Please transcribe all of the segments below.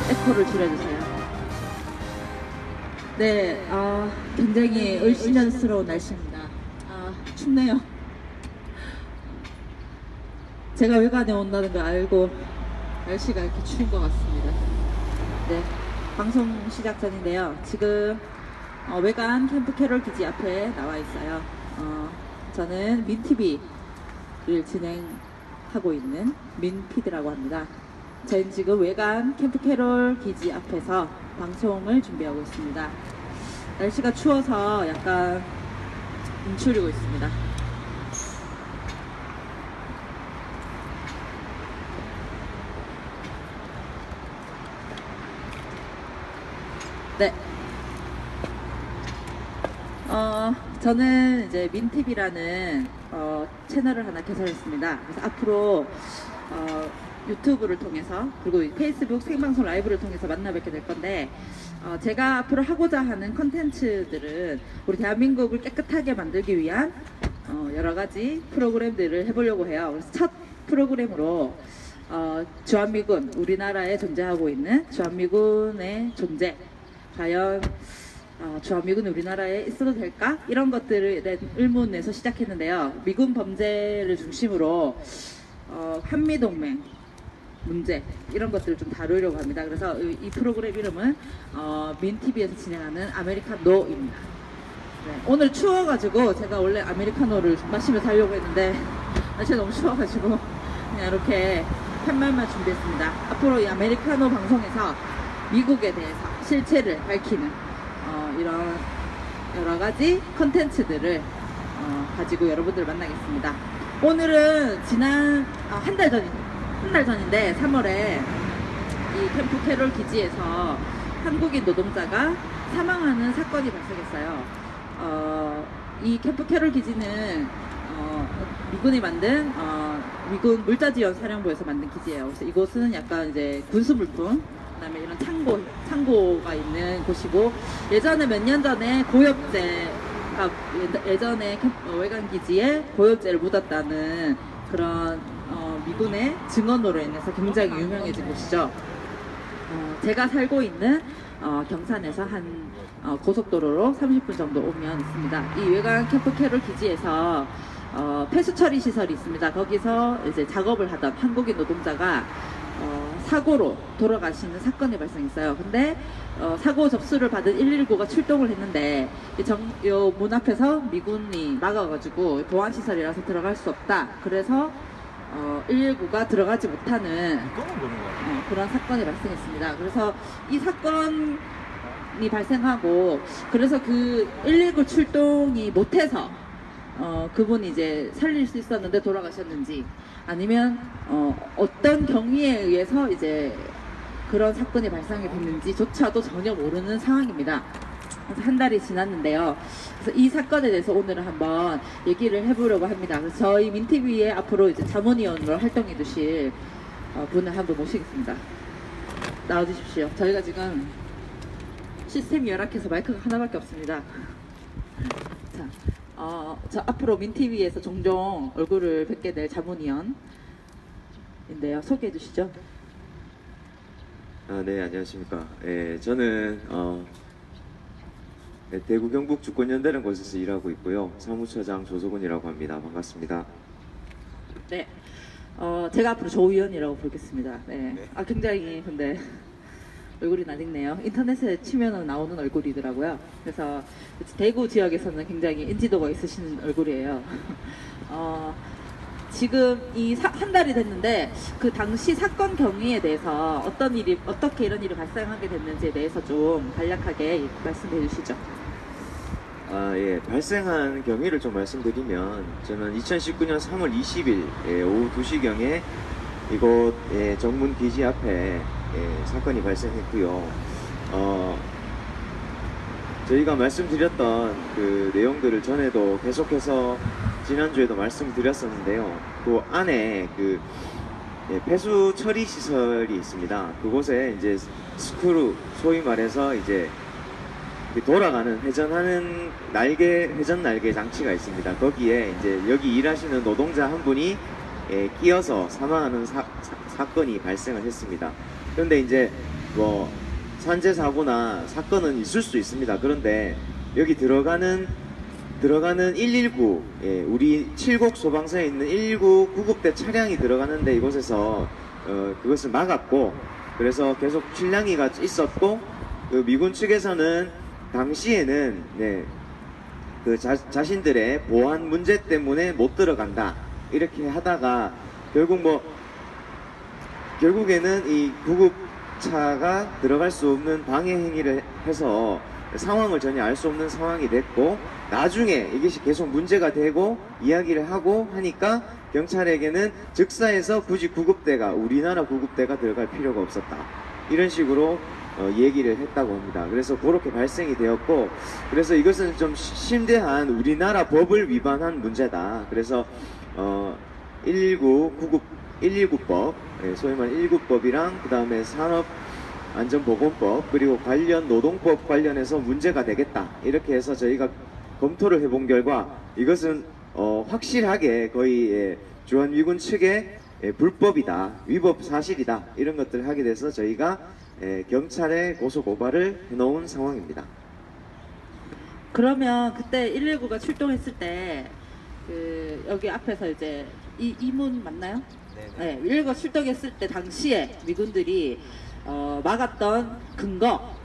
에코를 줄여주세요. 네, 굉장히 을씨년스러운 날씨입니다. 춥네요. 제가 외관에 온다는 걸 알고 날씨가 이렇게 추운 것 같습니다. 네, 방송 시작 전인데요. 지금 외관 캠프 캐롤 기지 앞에 나와 있어요. 저는 민TV를 진행하고 있는 민피드라고 합니다. 저희는 지금 외관 캠프 캐롤 기지 앞에서 방송을 준비하고 있습니다. 날씨가 추워서 약간 움츠리고 있습니다. 네. 저는 이제 민TV라는 채널을 하나 개설했습니다. 그래서 앞으로 유튜브를 통해서 그리고 페이스북 생방송 라이브를 통해서 만나 뵙게 될 건데 제가 앞으로 하고자 하는 컨텐츠들은 우리 대한민국을 깨끗하게 만들기 위한 여러 가지 프로그램들을 해보려고 해요. 그래서 첫 프로그램으로 주한미군, 우리나라에 존재하고 있는 주한미군의 존재, 과연 주한미군이 우리나라에 있어도 될까? 이런 것들에 대한 의문에서 시작했는데요. 미군 범죄를 중심으로 한미동맹 문제 이런 것들을 좀 다루려고 합니다. 그래서 이 프로그램 이름은 민TV에서 진행하는 아메리카노입니다. 네, 오늘 추워가지고 제가 원래 아메리카노를 마시면서 하려고 했는데 날씨가 너무 추워가지고 그냥 이렇게 팻말만 준비했습니다. 앞으로 이 아메리카노 방송에서 미국에 대해서 실체를 밝히는 이런 여러 가지 컨텐츠들을 가지고 여러분들을 만나겠습니다. 오늘은 지난 한 달 전인데 3월에 이 캠프 캐롤 기지에서 한국인 노동자가 사망하는 사건이 발생했어요. 이 캠프 캐롤 기지는 미군이 만든 미군 물자지원 사령부에서 만든 기지예요. 그래서 이곳은 약간 이제 군수물품, 그다음에 이런 창고가 있는 곳이고, 예전에 몇 년 전에 예전에 외관 기지에 고엽제를 묻었다는 그런 미군의 증언으로 인해서 굉장히 유명해진 곳이죠. 제가 살고 있는 경산에서 한 고속도로로 30분 정도 오면 있습니다. 이 외관 캠프 캐롤 기지에서 폐수 처리 시설이 있습니다. 거기서 이제 작업을 하던 한국인 노동자가 사고로 돌아가시는 사건이 발생했어요. 근데 사고 접수를 받은 119가 출동을 했는데 요 문 앞에서 미군이 막아가지고 보안시설이라서 들어갈 수 없다. 그래서 119가 들어가지 못하는 그런 사건이 발생했습니다. 그래서 이 사건이 발생하고, 그래서 그 119 출동이 못해서 그분이 이제 살릴 수 있었는데 돌아가셨는지, 아니면 어떤 경위에 의해서 이제 그런 사건이 발생이 됐는지조차도 전혀 모르는 상황입니다. 그래서 한 달이 지났는데요. 그래서 이 사건에 대해서 오늘은 한번 얘기를 해보려고 합니다. 그래서 저희 민TV에 앞으로 이제 자문위원으로 활동해 주실 분을 한번 모시겠습니다. 나와주십시오. 저희가 지금 시스템이 열악해서 마이크가 하나밖에 없습니다. 자, 저 앞으로 민TV에서 종종 얼굴을 뵙게 될 자문위원인데요. 소개해 주시죠. 네, 안녕하십니까. 저는 대구 경북 주권연대라는 곳에서 일하고 있고요. 사무처장 조석훈이라고 합니다. 반갑습니다. 네, 제가 앞으로 조 의원이라고 부르겠습니다. 네. 굉장히 근데 얼굴이 낯익네요. 인터넷에 치면은 나오는 얼굴이더라고요. 그래서 대구 지역에서는 굉장히 인지도가 있으신 얼굴이에요. 지금 한 달이 됐는데 그 당시 사건 경위에 대해서 어떻게 이런 일이 발생하게 됐는지에 대해서 좀 간략하게 말씀해 주시죠. 예, 발생한 경위를 좀 말씀드리면, 저는 2019년 3월 20일 오후 2시경에 이곳 정문 기지 앞에 사건이 발생했고요. 저희가 말씀드렸던 그 내용들을 전에도 계속해서 지난주에도 말씀드렸었는데요. 그 안에 그 폐수 처리 시설이 있습니다. 그곳에 이제 스크루, 소위 말해서 이제 돌아가는 회전하는 회전 날개 장치가 있습니다. 거기에 이제 여기 일하시는 노동자 한 분이 끼어서 사망하는 사건이 발생을 했습니다. 그런데 이제 뭐 산재 사고나 사건은 있을 수 있습니다. 그런데 여기 들어가는 119, 예, 우리 칠곡 소방서에 있는 119 구급대 차량이 들어가는데 이곳에서 그것을 막았고, 그래서 계속 실랑이가 있었고, 그 미군 측에서는 당시에는 네, 그 자신들의 보안 문제 때문에 못 들어간다 이렇게 하다가 결국에는 이 구급차가 들어갈 수 없는 방해 행위를 해서 상황을 전혀 알 수 없는 상황이 됐고, 나중에 이것이 계속 문제가 되고 이야기를 하고 하니까 경찰에게는 즉사해서 굳이 우리나라 구급대가 들어갈 필요가 없었다 이런 식으로 얘기를 했다고 합니다. 그래서 그렇게 발생이 되었고, 그래서 이것은 좀 심대한 우리나라 법을 위반한 문제다. 그래서 119법, 소위 말하는 119법이랑 그 다음에 산업안전보건법, 그리고 관련 노동법 관련해서 문제가 되겠다 이렇게 해서 저희가 검토를 해본 결과 이것은 확실하게 거의 주한미군 측의 불법이다, 위법 사실이다 이런 것들을 하게 돼서 저희가 경찰에 고소 고발을 해놓은 상황입니다. 그러면 그때 119가 출동했을 때 여기 앞에서 이제 이 문 맞나요? 네. 119가 출동했을 때 당시에 미군들이 막았던 근거,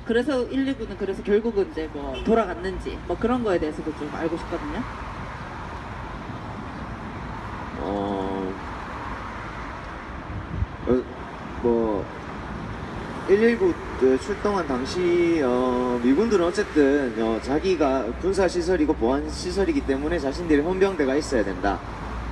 그래서 119는 그래서 결국은 이제 뭐 돌아갔는지 뭐 그런 거에 대해서도 좀 알고 싶거든요. 119 출동한 당시 미군들은 어쨌든 자기가 군사시설이고 보안시설이기 때문에 자신들이 헌병대가 있어야 된다,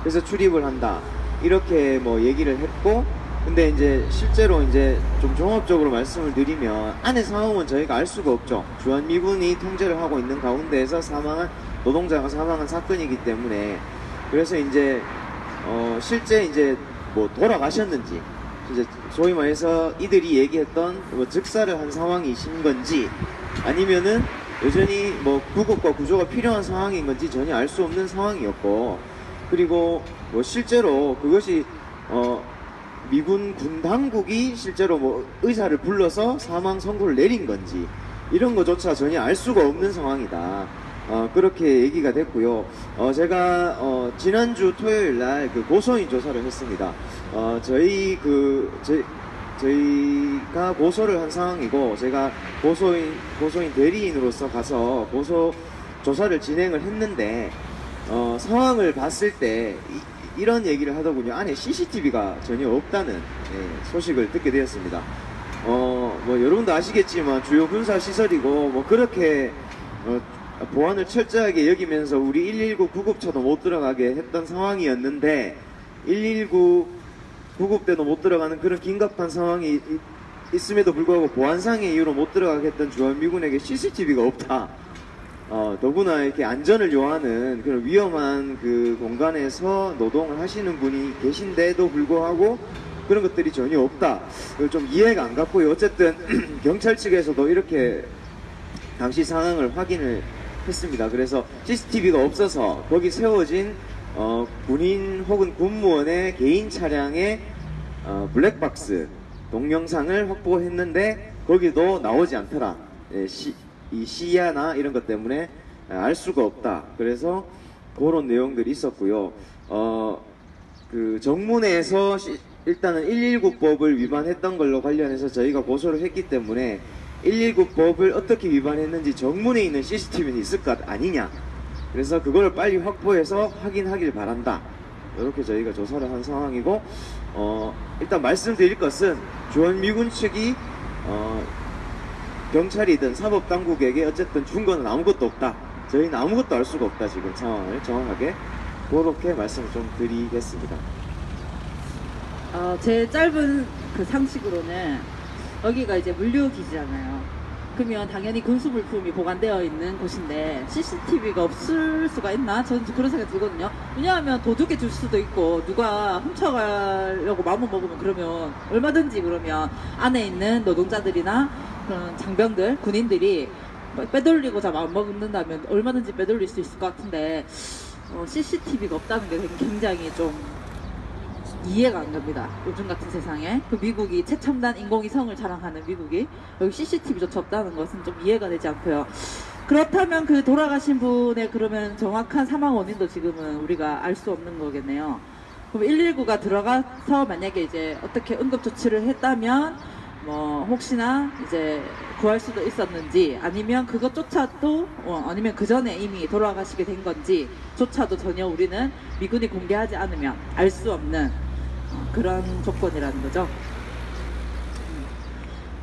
그래서 출입을 한다 이렇게 뭐 얘기를 했고, 근데 이제 실제로 이제 좀 종합적으로 말씀을 드리면 안의 상황은 저희가 알 수가 없죠. 주한미군이 통제를 하고 있는 가운데에서 노동자가 사망한 사건이기 때문에, 그래서 이제 실제 이제 뭐 돌아가셨는지, 이제 소위 말해서 이들이 얘기했던 뭐 즉사를 한 상황이신 건지 아니면은 여전히 뭐 구급과 구조가 필요한 상황인 건지 전혀 알 수 없는 상황이었고, 그리고 뭐 실제로 그것이 미군 군 당국이 실제로 뭐 의사를 불러서 사망 선고를 내린 건지 이런 것조차 전혀 알 수가 없는 상황이다. 그렇게 얘기가 됐고요. 제가 지난주 토요일 날 그 고소인 조사를 했습니다. 저희가 고소를 한 상황이고, 제가 고소인 대리인으로서 가서 고소 조사를 진행을 했는데, 상황을 봤을 때 이런 얘기를 하더군요. 안에 CCTV가 전혀 없다는 소식을 듣게 되었습니다. 뭐 여러분도 아시겠지만 주요 군사 시설이고 뭐 그렇게 보안을 철저하게 여기면서 우리 119 구급차도 못 들어가게 했던 상황이었는데, 119 구급대도 못 들어가는 그런 긴급한 상황이 있음에도 불구하고 보안상의 이유로 못 들어가게 했던 주한미군에게 CCTV가 없다. 더구나 이렇게 안전을 요하는 그런 위험한 그 공간에서 노동을 하시는 분이 계신데도 불구하고 그런 것들이 전혀 없다. 좀 이해가 안 갔고요. 어쨌든 경찰 측에서도 이렇게 당시 상황을 확인을 했습니다. 그래서 CCTV가 없어서 거기 세워진 군인 혹은 군무원의 개인 차량의 블랙박스 동영상을 확보했는데 거기도 나오지 않더라. 이 시야나 이런 것 때문에 알 수가 없다. 그래서 그런 내용들이 있었고요. 그 정문에서 일단은 119법을 위반했던 걸로 관련해서 저희가 고소를 했기 때문에 119법을 어떻게 위반했는지 정문에 있는 CCTV는 있을 것 아니냐. 그래서 그걸 빨리 확보해서 확인하길 바란다. 이렇게 저희가 조사를 한 상황이고, 일단 말씀드릴 것은 주한미군 측이 경찰이든 사법당국에게 어쨌든 준 거는 아무것도 없다. 저희는 아무것도 알 수가 없다. 지금 상황을 정확하게 그렇게 말씀을 좀 드리겠습니다. 제 짧은 그 상식으로는 여기가 이제 물류기지잖아요. 그러면 당연히 군수물품이 보관되어 있는 곳인데 CCTV가 없을 수가 있나? 저는 그런 생각이 들거든요. 왜냐하면 도둑이 줄 수도 있고 누가 훔쳐가려고 마음먹으면 그러면 얼마든지 그러면 안에 있는 노동자들이나 그런 장병들, 군인들이 빼돌리고자 마음먹는다면 얼마든지 빼돌릴 수 있을 것 같은데 CCTV가 없다는 게 굉장히 좀 이해가 안 갑니다. 요즘 같은 세상에. 그 미국이 최첨단 인공위성을 자랑하는 미국이 여기 CCTV조차 없다는 것은 좀 이해가 되지 않고요. 그렇다면 그 돌아가신 분의 그러면 정확한 사망 원인도 지금은 우리가 알 수 없는 거겠네요. 그럼 119가 들어가서 만약에 이제 어떻게 응급조치를 했다면 뭐 혹시나 이제 구할 수도 있었는지 아니면 그것조차도 아니면 그 전에 이미 돌아가시게 된 건지 조차도 전혀 우리는 미군이 공개하지 않으면 알 수 없는 그런 조건이라는 거죠.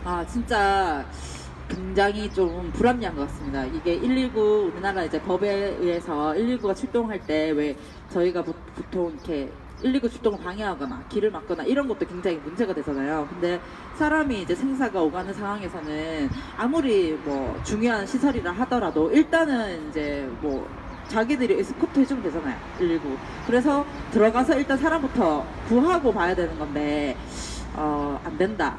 아 진짜 굉장히 좀 불합리한 것 같습니다. 이게 119 우리나라 이제 법에 의해서 119가 출동할 때 왜 저희가 보통 이렇게 119 출동을 방해하거나 길을 막거나 이런 것도 굉장히 문제가 되잖아요. 근데 사람이 이제 생사가 오가는 상황에서는 아무리 뭐 중요한 시설이라 하더라도 일단은 이제 뭐 자기들이 에스코트 해주면 되잖아요. 119. 그래서 들어가서 일단 사람부터 구하고 봐야 되는 건데 안 된다.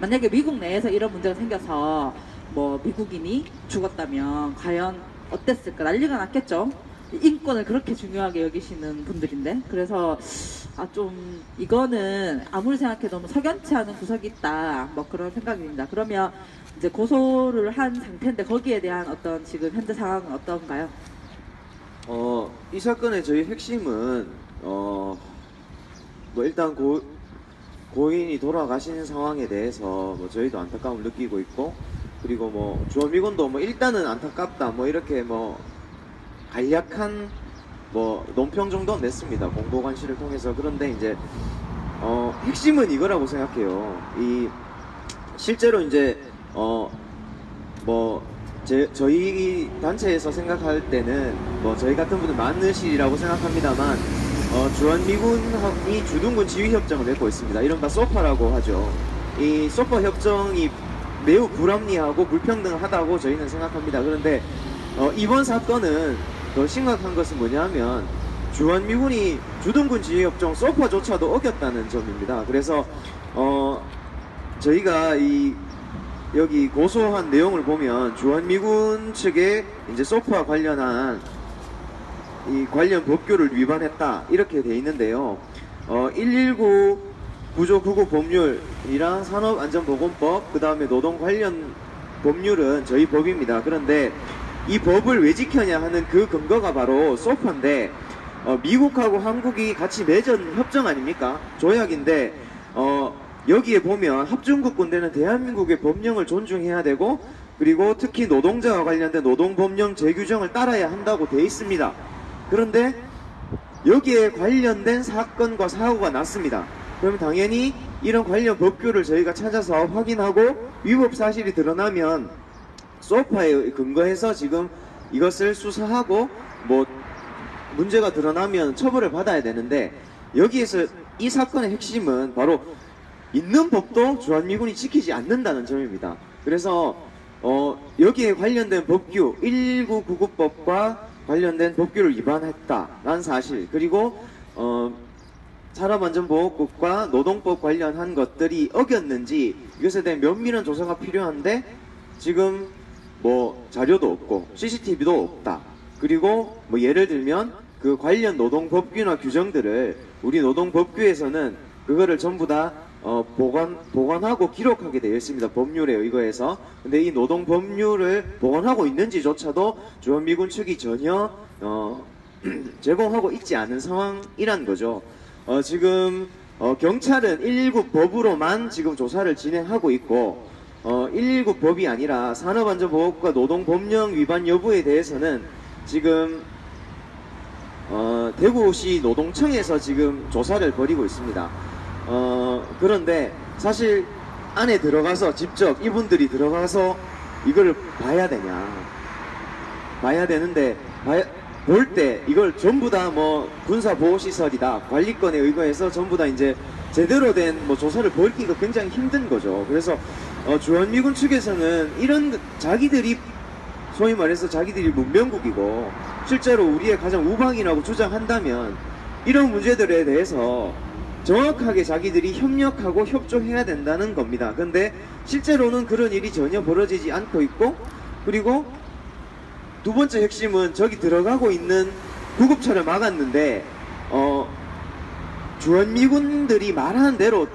만약에 미국 내에서 이런 문제가 생겨서 뭐 미국인이 죽었다면 과연 어땠을까? 난리가 났겠죠. 인권을 그렇게 중요하게 여기시는 분들인데 그래서 좀 이거는 아무리 생각해도 너무 석연치 않은 구석이 있다 뭐 그런 생각입니다. 그러면 이제 고소를 한 상태인데 거기에 대한 어떤 지금 현재 상황은 어떤가요? 이 사건의 저희 핵심은 뭐 일단 고인이 돌아가신 상황에 대해서 뭐 저희도 안타까움을 느끼고 있고 그리고 뭐 주한미군도 뭐 일단은 안타깝다 뭐 이렇게 뭐 간략한 뭐 논평 정도는 냈습니다. 공보관실을 통해서. 그런데 이제 핵심은 이거라고 생각해요. 실제로 이제 뭐 저희 단체에서 생각할 때는 뭐 저희 같은 분들 많으시라고 생각합니다만 주한미군이 주둔군 지휘협정을 맺고 있습니다. 이른바 소파라고 하죠. 이 소파 협정이 매우 불합리하고 불평등하다고 저희는 생각합니다. 그런데 이번 사건은 더 심각한 것은 뭐냐면 주한미군이 주둔군 지휘협정 소파조차도 어겼다는 점입니다. 그래서 저희가 여기 고소한 내용을 보면 주한미군 측에 이제 소파 관련한 이 관련 법규를 위반했다 이렇게 돼 있는데요. 119 구조 구호 법률이랑 산업안전보건법 그 다음에 노동 관련 법률은 저희 법입니다. 그런데 이 법을 왜 지켰냐 하는 그 근거가 바로 소파인데 미국하고 한국이 같이 맺은 협정 아닙니까? 조약인데 여기에 보면 합중국 군대는 대한민국의 법령을 존중해야 되고 그리고 특히 노동자와 관련된 노동법령 재규정을 따라야 한다고 돼 있습니다. 그런데 여기에 관련된 사건과 사고가 났습니다. 그러면 당연히 이런 관련 법규를 저희가 찾아서 확인하고 위법 사실이 드러나면 소파에 근거해서 지금 이것을 수사하고 뭐 문제가 드러나면 처벌을 받아야 되는데 여기에서 이 사건의 핵심은 바로 있는 법도 주한미군이 지키지 않는다는 점입니다. 그래서 여기에 관련된 법규 1999법과 관련된 법규를 위반했다라는 사실 그리고 산업안전보호법과 노동법 관련한 것들이 어겼는지 이것에 대한 면밀한 조사가 필요한데 지금 뭐 자료도 없고 CCTV도 없다. 그리고 뭐 예를 들면 그 관련 노동법규나 규정들을 우리 노동법규에서는 그거를 전부 다 보관하고 기록하게 되어 있습니다. 법률에 의거해서. 근데 이 노동법률을 보관하고 있는지조차도 주한미군 측이 전혀 제공하고 있지 않은 상황이란 거죠. 지금 경찰은 119 법으로만 지금 조사를 진행하고 있고 119 법이 아니라 산업안전보호법과 노동법령 위반 여부에 대해서는 지금 대구시 노동청에서 지금 조사를 벌이고 있습니다. 그런데 사실 안에 들어가서 직접 이분들이 들어가서 이걸 봐야 되냐 봐야 되는데 볼 때 이걸 전부 다 뭐 군사보호시설이다 관리권에 의거해서 전부 다 이제 제대로 된 뭐 조사를 벌이기가 굉장히 힘든 거죠. 그래서 주한미군 측에서는 이런 자기들이 소위 말해서 자기들이 문명국이고 실제로 우리의 가장 우방이라고 주장한다면 이런 문제들에 대해서 정확하게 자기들이 협력하고 협조해야 된다는 겁니다. 근데 실제로는 그런 일이 전혀 벌어지지 않고 있고 그리고 두 번째 핵심은 저기 들어가고 있는 구급차를 막았는데 주한미군들이 말하는 대로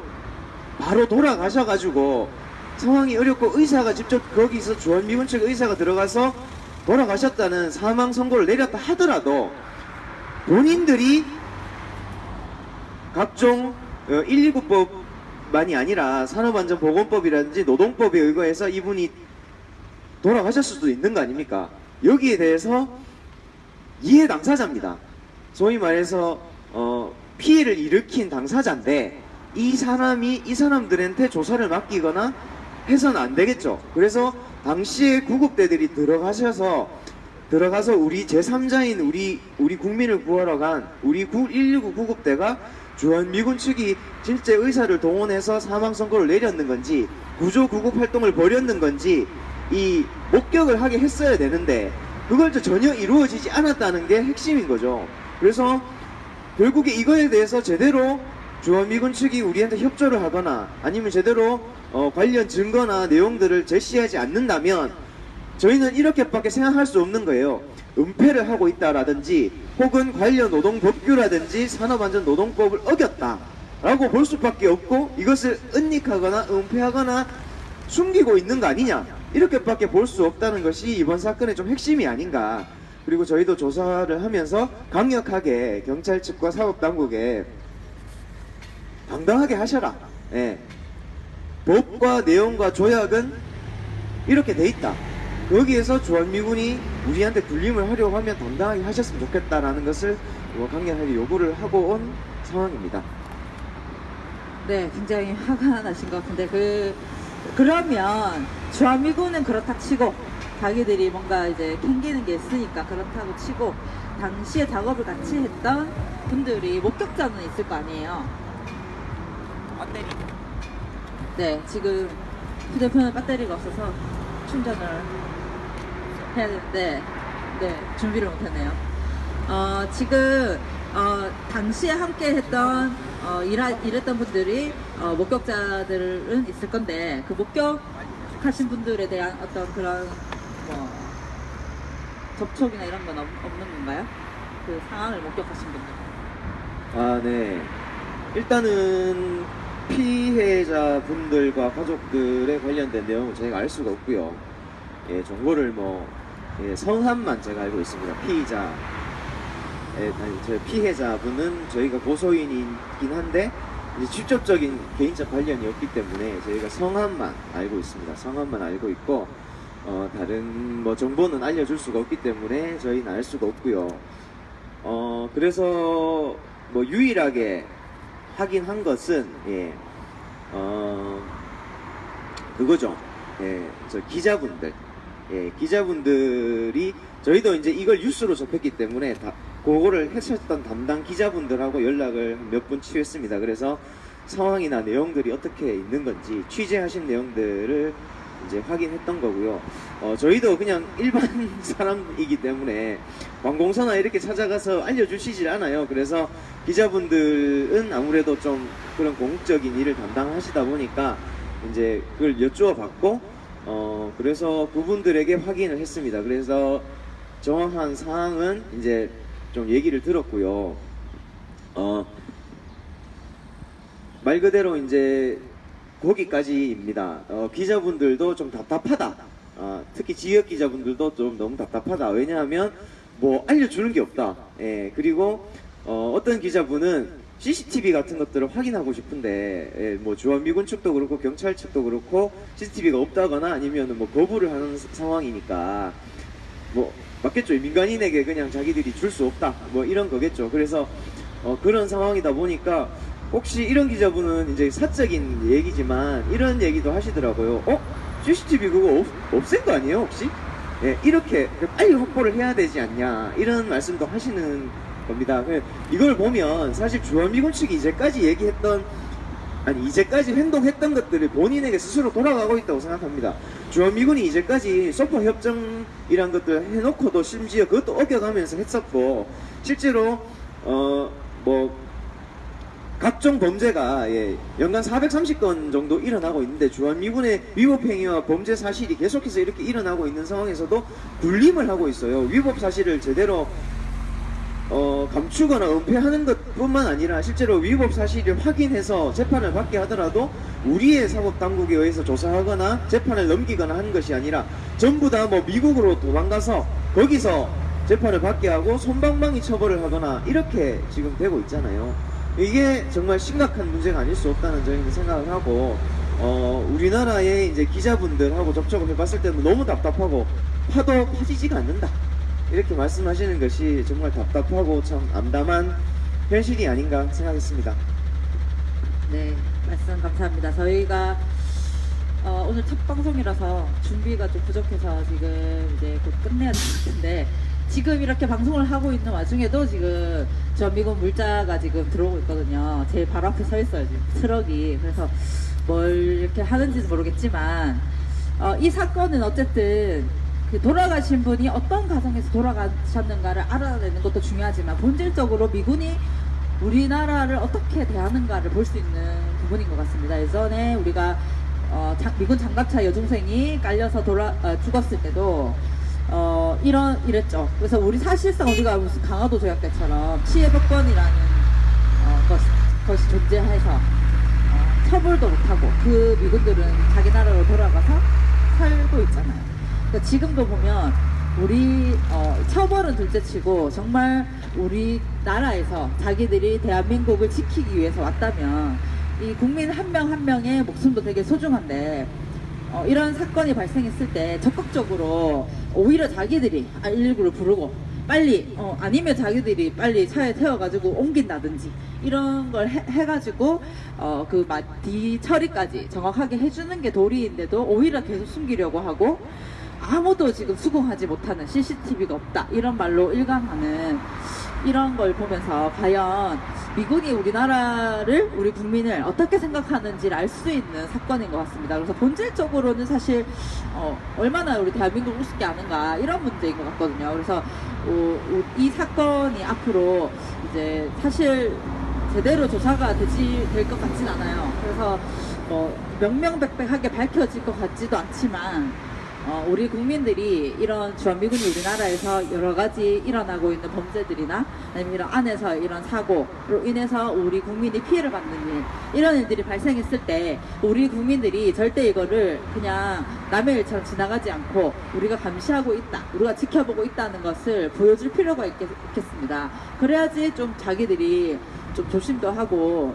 바로 돌아가셔가지고 상황이 어렵고 의사가 직접 거기서 주한미군 측 의사가 들어가서 돌아가셨다는 사망 선고를 내렸다 하더라도 본인들이 각종 119법만이 아니라 산업안전보건법이라든지 노동법에 의거해서 이분이 돌아가셨을 수도 있는 거 아닙니까? 여기에 대해서 이해 당사자입니다. 소위 말해서 피해를 일으킨 당사자인데 이 사람들한테 조사를 맡기거나 해서는 안 되겠죠. 그래서 당시에 구급대들이 들어가서 우리 제3자인 우리 국민을 구하러 간 우리 119 구급대가 주한미군 측이 실제 의사를 동원해서 사망 선고를 내렸는 건지 구조 구급 활동을 벌였는 건지 이 목격을 하게 했어야 되는데 그걸 전혀 이루어지지 않았다는 게 핵심인 거죠. 그래서 결국에 이거에 대해서 제대로 주한미군 측이 우리한테 협조를 하거나 아니면 제대로 관련 증거나 내용들을 제시하지 않는다면 저희는 이렇게밖에 생각할 수 없는 거예요. 은폐를 하고 있다라든지 혹은 관련 노동법규라든지 산업안전노동법을 어겼다라고 볼 수밖에 없고 이것을 은닉하거나 은폐하거나 숨기고 있는 거 아니냐 이렇게밖에 볼 수 없다는 것이 이번 사건의 좀 핵심이 아닌가. 그리고 저희도 조사를 하면서 강력하게 경찰 측과 사법당국에 당당하게 하셔라. 예. 법과 내용과 조약은 이렇게 돼 있다. 거기에서 주한미군이 우리한테 군림을 하려고 하면 당당하게 하셨으면 좋겠다라는 것을 강력하게 요구를 하고 온 상황입니다. 네, 굉장히 화가 나신 것 같은데 그러면 주한미군은 그렇다 치고 자기들이 뭔가 이제 캥기는 게 있으니까 그렇다고 치고 당시에 작업을 같이 했던 분들이 목격자는 있을 거 아니에요. 배터리. 네, 지금 휴대폰에 배터리가 없어서 충전을 해야 되는데 네, 준비를 못했네요. 지금 당시에 함께 했던 일했던 분들이 목격자들은 있을 건데 그 목격하신 분들에 대한 어떤 그런 뭐 접촉이나 이런 건 없는 건가요? 그 상황을 목격하신 분들. 아, 네. 일단은 피해자분들과 가족들에 관련된 내용은 저희가 알 수가 없고요. 예, 정보를 성함만 제가 알고 있습니다. 피해자분은 저희가 고소인이긴 한데 이제 직접적인 개인적 관련이 없기 때문에 저희가 성함만 알고 있습니다. 성함만 알고 있고 다른 정보는 알려줄 수가 없기 때문에 저희는 알 수가 없고요. 그래서 유일하게 확인한 것은 그거죠. 저 기자분들이 저희도 이제 이걸 뉴스로 접했기 때문에 그거를 했었던 담당 기자분들하고 연락을 몇 분 취했습니다. 그래서 상황이나 내용들이 어떻게 있는 건지 취재하신 내용들을 이제 확인했던 거고요. 저희도 그냥 일반 사람이기 때문에 관공서나 이렇게 찾아가서 알려주시질 않아요. 그래서 기자분들은 아무래도 좀 그런 공적인 일을 담당하시다 보니까 이제 그걸 여쭈어봤고 그래서 그분들에게 확인을 했습니다. 그래서 정확한 사항은 이제 좀 얘기를 들었고요. 말 그대로 이제 거기까지입니다. 기자분들도 좀 답답하다. 특히 지역 기자분들도 좀 너무 답답하다. 왜냐하면 알려주는 게 없다. 그리고 어떤 기자분은 CCTV 같은 것들을 확인하고 싶은데 주한미군 측도 그렇고 경찰 측도 그렇고 CCTV가 없다거나 아니면 거부를 하는 상황이니까 맞겠죠. 민간인에게 그냥 자기들이 줄 수 없다. 이런 거겠죠. 그래서 그런 상황이다 보니까 혹시 이런 기자분은 이제 사적인 얘기지만 이런 얘기도 하시더라고요. CCTV 그거 없앤 거 아니에요 혹시? 이렇게 빨리 확보를 해야 되지 않냐 이런 말씀도 하시는 겁니다. 이걸 보면 사실 주한미군 측이 이제까지 행동했던 것들을 본인에게 스스로 돌아가고 있다고 생각합니다. 주한미군이 이제까지 소파 협정이란 것들 해놓고도 심지어 그것도 어겨가면서 했었고 실제로 각종 범죄가 연간 430건 정도 일어나고 있는데 주한미군의 위법행위와 범죄 사실이 계속해서 이렇게 일어나고 있는 상황에서도 군림을 하고 있어요. 위법 사실을 제대로 감추거나 은폐하는 것뿐만 아니라 실제로 위법 사실을 확인해서 재판을 받게 하더라도 우리의 사법당국에 의해서 조사하거나 재판을 넘기거나 하는 것이 아니라 전부 다 뭐 미국으로 도망가서 거기서 재판을 받게 하고 솜방망이 처벌을 하거나 이렇게 지금 되고 있잖아요. 이게 정말 심각한 문제가 아닐 수 없다는 저희는 생각을 하고, 우리나라의 이제 기자분들하고 접촉을 해봤을 때는 너무 답답하고 파도 파지지가 않는다, 이렇게 말씀하시는 것이 정말 답답하고 참 암담한 현실이 아닌가 생각했습니다. 네, 말씀 감사합니다. 저희가 오늘 첫 방송이라서 준비가 좀 부족해서 지금 이제 곧 끝내야 될 것 같은데, 지금 이렇게 방송을 하고 있는 와중에도 지금 주한미군 물자가 지금 들어오고 있거든요. 제 바로 앞에 서 있어요, 지금 트럭이. 그래서 뭘 이렇게 하는지는 모르겠지만, 이 사건은 어쨌든 그 돌아가신 분이 어떤 가정에서 돌아가셨는가를 알아내는 것도 중요하지만, 본질적으로 미군이 우리나라를 어떻게 대하는가를 볼 수 있는 부분인 것 같습니다. 예전에 우리가 미군 장갑차 여중생이 깔려서 죽었을 때도 이랬죠. 그래서 우리 사실상 우리가 무슨 강화도 조약대처럼 치해법권이라는 것이 존재해서 처벌도 못하고 그 미군들은 자기 나라로 돌아가서 살고 있잖아요. 그러니까 지금도 보면 우리 처벌은 둘째치고 정말 우리나라에서 자기들이 대한민국을 지키기 위해서 왔다면 이 국민 한 명 한 명의 목숨도 되게 소중한데, 이런 사건이 발생했을 때 적극적으로 오히려 자기들이 119를 부르고 빨리 아니면 자기들이 빨리 차에 태워가지고 옮긴다든지 이런 걸 해가지고 그 뒤처리까지 정확하게 해주는 게 도리인데도 오히려 계속 숨기려고 하고, 아무도 지금 수긍하지 못하는 CCTV가 없다 이런 말로 일관하는 이런 걸 보면서 과연 미군이 우리나라를, 우리 국민을 어떻게 생각하는지를 알 수 있는 사건인 것 같습니다. 그래서 본질적으로는 사실 얼마나 우리 대한민국을 우습게 아는가 이런 문제인 것 같거든요. 그래서 이 사건이 앞으로 이제 사실 제대로 조사가 될 것 같진 않아요. 그래서 명명백백하게 밝혀질 것 같지도 않지만, 우리 국민들이 이런 주한미군이 우리나라에서 여러 가지 일어나고 있는 범죄들이나 아니면 이런 안에서 이런 사고로 인해서 우리 국민이 피해를 받는 일, 이런 일들이 발생했을 때 우리 국민들이 절대 이거를 그냥 남의 일처럼 지나가지 않고 우리가 감시하고 있다, 우리가 지켜보고 있다는 것을 보여줄 필요가 있겠습니다. 그래야지 좀 자기들이 좀 조심도 하고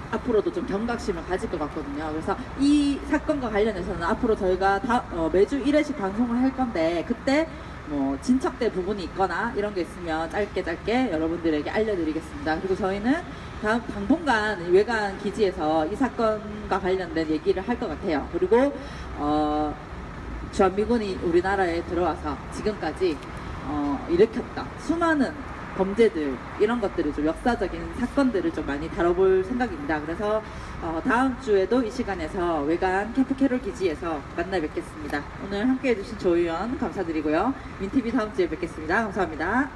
앞으로도 좀 경각심을 가질 것 같거든요. 그래서 이 사건과 관련해서는 앞으로 저희가 매주 1회씩 방송을 할 건데, 그때 뭐 진척된 부분이 있거나 이런 게 있으면 짧게 여러분들에게 알려드리겠습니다. 그리고 저희는 당분간 외관 기지에서 이 사건과 관련된 얘기를 할 것 같아요. 그리고 주한미군이 우리나라에 들어와서 지금까지 일으켰던 수많은 범죄들, 이런 것들을 좀 역사적인 사건들을 좀 많이 다뤄볼 생각입니다. 그래서 다음 주에도 이 시간에서 외관 캠프 캐롤 기지에서 만나 뵙겠습니다. 오늘 함께 해주신 조 의원 감사드리고요. 민TV 다음 주에 뵙겠습니다. 감사합니다.